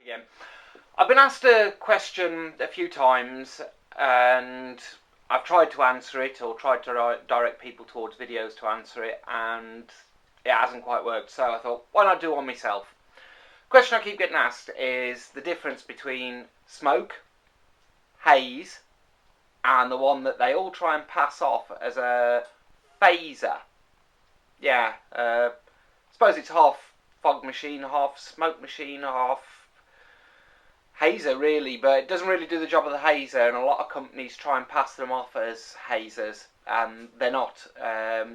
Again, I've been asked a question a few times and I've tried to answer it, or tried to direct people towards videos to answer it, and it hasn't quite worked, so I thought, why not do one myself? Question I keep getting asked is the difference between smoke, haze, and the one that they all try and pass off as a phaser. Yeah, I suppose it's half fog machine, half smoke machine, half hazer really, but it doesn't really do the job of the hazer, and a lot of companies try and pass them off as hazers, and they're not.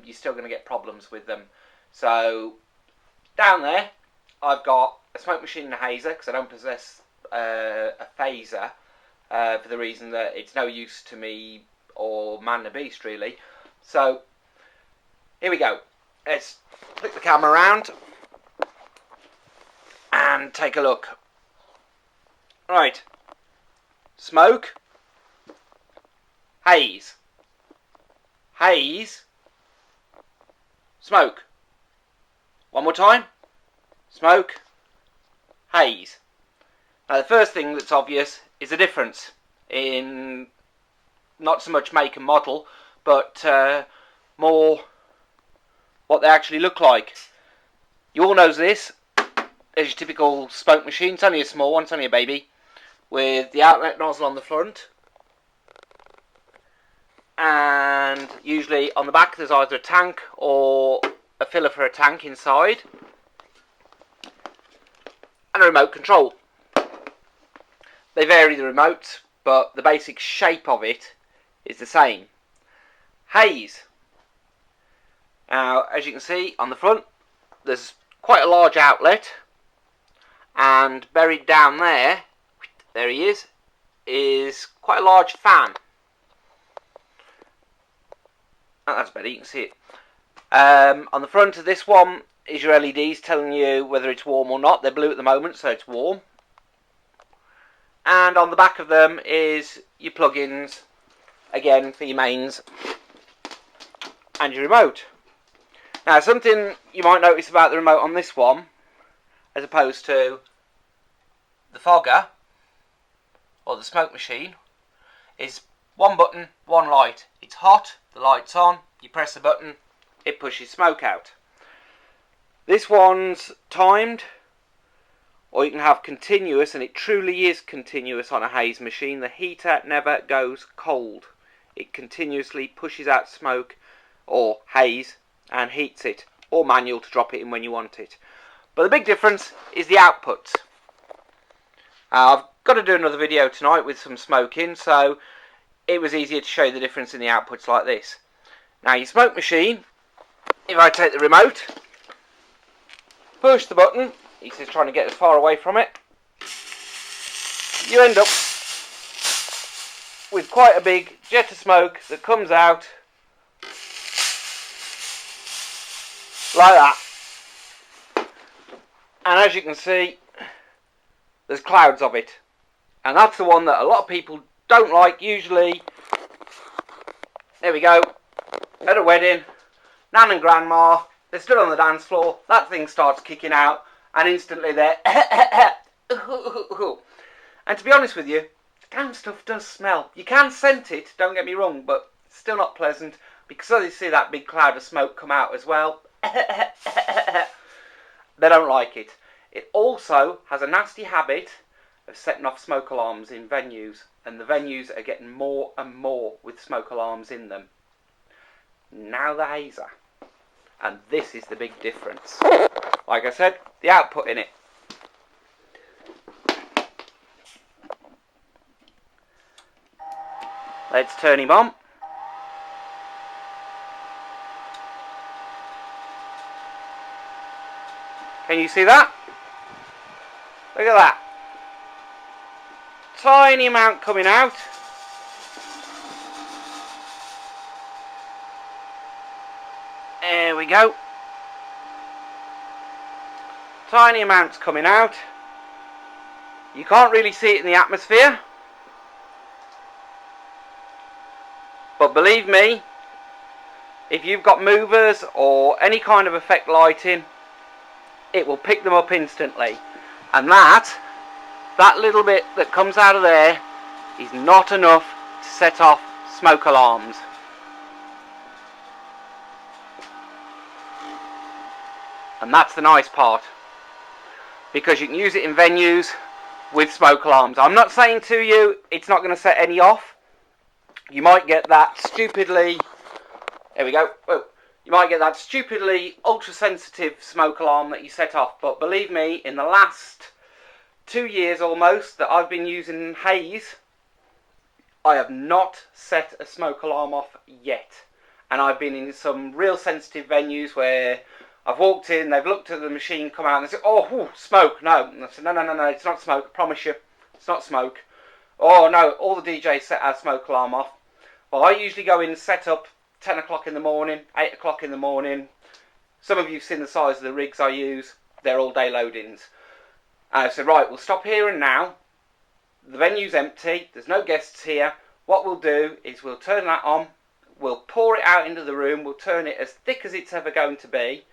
You're still going to get problems with them. So down there I've got a smoke machine and a hazer, because I don't possess a phaser, for the reason that it's no use to me or man the beast really. So here we go. Let's flick the camera around and take a look. Right, smoke, haze, haze, smoke. One more time, smoke, haze. Now the first thing that's obvious is the difference in not so much make and model, but more what they actually look like. You all know this. There's your typical smoke machine. It's only a small one, it's only a baby, with the outlet nozzle on the front, and usually on the back there's either a tank or a filler for a tank inside, and a remote control. They vary the remotes, but the basic shape of it is the same. Haze. Now, as you can see on the front, there's quite a large outlet, and buried down there, there he is quite a large fan. Oh, that's better, you can see it. On the front of this one is your LEDs telling you whether it's warm or not. They're blue at the moment, so it's warm. And on the back of them is your plugins, again for your mains, and your remote. Now, something you might notice about the remote on this one, as opposed to the fogger or the smoke machine, is one button, one light. It's hot, the light's on, you press the button, it pushes smoke out. This one's timed, or you can have continuous, and it truly is continuous on a haze machine. The heater never goes cold. It continuously pushes out smoke or haze and heats it, or manual to drop it in when you want it. But the big difference is the outputs. I've got to do another video tonight with some smoke in, so it was easier to show you the difference in the outputs like this. Now, your smoke machine, if I take the remote, push the button, he's just trying to get as far away from it, you end up with quite a big jet of smoke that comes out like that. And as you can see, there's clouds of it, and that's the one that a lot of people don't like. Usually, there we go, at a wedding, Nan and Grandma, they're stood on the dance floor, that thing starts kicking out, and instantly they're and to be honest with you, the damn stuff does smell. You can scent it, don't get me wrong, but it's still not pleasant, because as you see that big cloud of smoke come out as well, they don't like it. It also has a nasty habit of setting off smoke alarms in venues, and the venues are getting more and more with smoke alarms in them. Now the hazer, and this is the big difference. Like I said, the output in it. Let's turn him on. Can you see that? Look at that. Tiny amount coming out. There we go. Tiny amounts coming out. You can't really see it in the atmosphere, but believe me, if you've got movers or any kind of effect lighting, it will pick them up instantly. And that that little bit that comes out of there is not enough to set off smoke alarms. And that's the nice part, because you can use it in venues with smoke alarms. I'm not saying to you it's not going to set any off. You might get that stupidly, there we go, oh, you might get that stupidly ultra sensitive smoke alarm that you set off, but believe me, in the last 2 years almost that I've been using Haze, I have not set a smoke alarm off yet. And I've been in some real sensitive venues where I've walked in, they've looked at the machine, come out and they say, oh, whew, smoke, no. And I said, no, it's not smoke, I promise you, it's not smoke. Oh no, all the DJs set our smoke alarm off. Well, I usually go in and set up 10 o'clock in the morning, 8 o'clock in the morning. Some of you have seen the size of the rigs I use, they're all day loadings. And I said, right, we'll stop here and now. The venue's empty, there's no guests here. What we'll do is we'll turn that on, we'll pour it out into the room, we'll turn it as thick as it's ever going to be.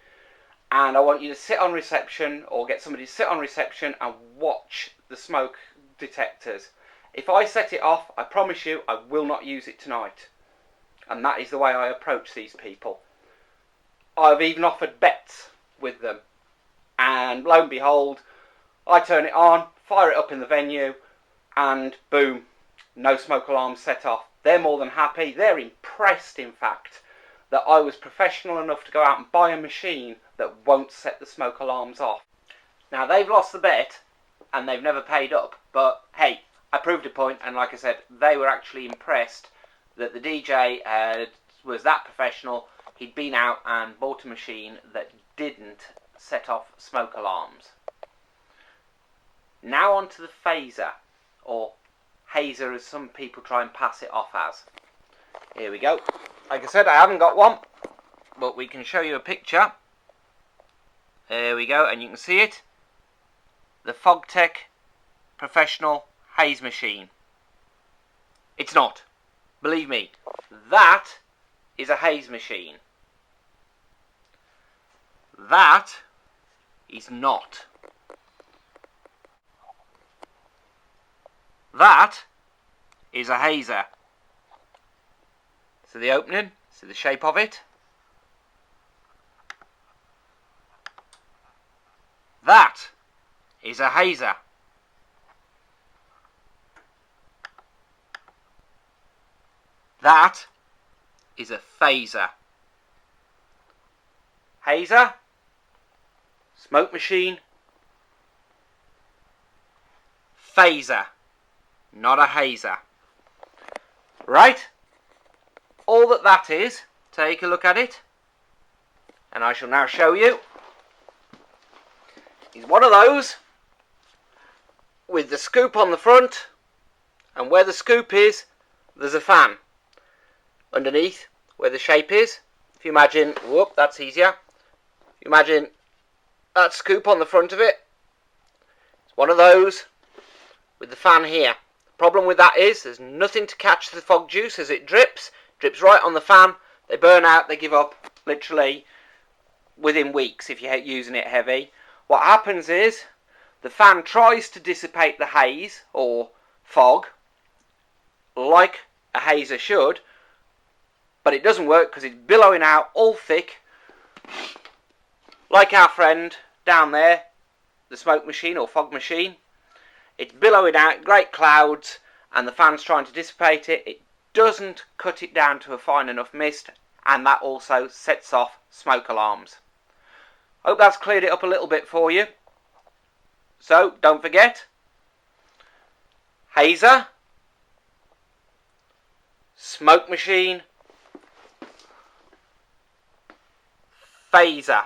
And I want you to sit on reception, or get somebody to sit on reception and watch the smoke detectors. If I set it off, I promise you I will not use it tonight. And that is the way I approach these people. I've even offered bets with them. And lo and behold, I turn it on, fire it up in the venue, and boom, no smoke alarms set off. They're more than happy. They're impressed, in fact, that I was professional enough to go out and buy a machine that won't set the smoke alarms off. Now, they've lost the bet and they've never paid up, but hey, I proved a point, and like I said, they were actually impressed that the DJ was that professional. He'd been out and bought a machine that didn't set off smoke alarms. Now on to the phaser, or hazer as some people try and pass it off as. Here we go. Like I said, I haven't got one, but we can show you a picture. There we go, and you can see it. The Fogtech Professional Haze machine. It's not. Believe me, that is a Haze machine. That is not. That is a hazer. See the opening? See the shape of it? That is a hazer. That is a phaser. Hazer, smoke machine, phaser, not a hazer. Right? All that is, take a look at it, and I shall now show you, is one of those with the scoop on the front, and where the scoop is, there's a fan. Underneath, where the shape is, if you imagine, whoop, that's easier. If you imagine that scoop on the front of it, it's one of those with the fan here. The problem with that is there's nothing to catch the fog juice as it drips right on the fan. They burn out, they give up literally within weeks if you're using it heavy. What happens is the fan tries to dissipate the haze or fog like a hazer should, but it doesn't work because it's billowing out all thick like our friend down there, the smoke machine or fog machine. It's billowing out great clouds and the fan's trying to dissipate it. It doesn't cut it down to a fine enough mist, and that also sets off smoke alarms. Hope that's cleared it up a little bit for you. So don't forget, hazer, smoke machine, phaser.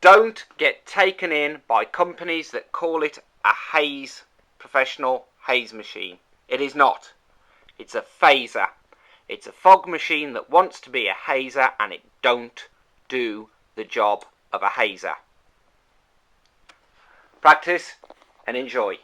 Don't get taken in by companies that call it a haze, professional haze machine. It is not. It's a phaser. It's a fog machine that wants to be a hazer, and it don't do the job of a hazer. Practice and enjoy.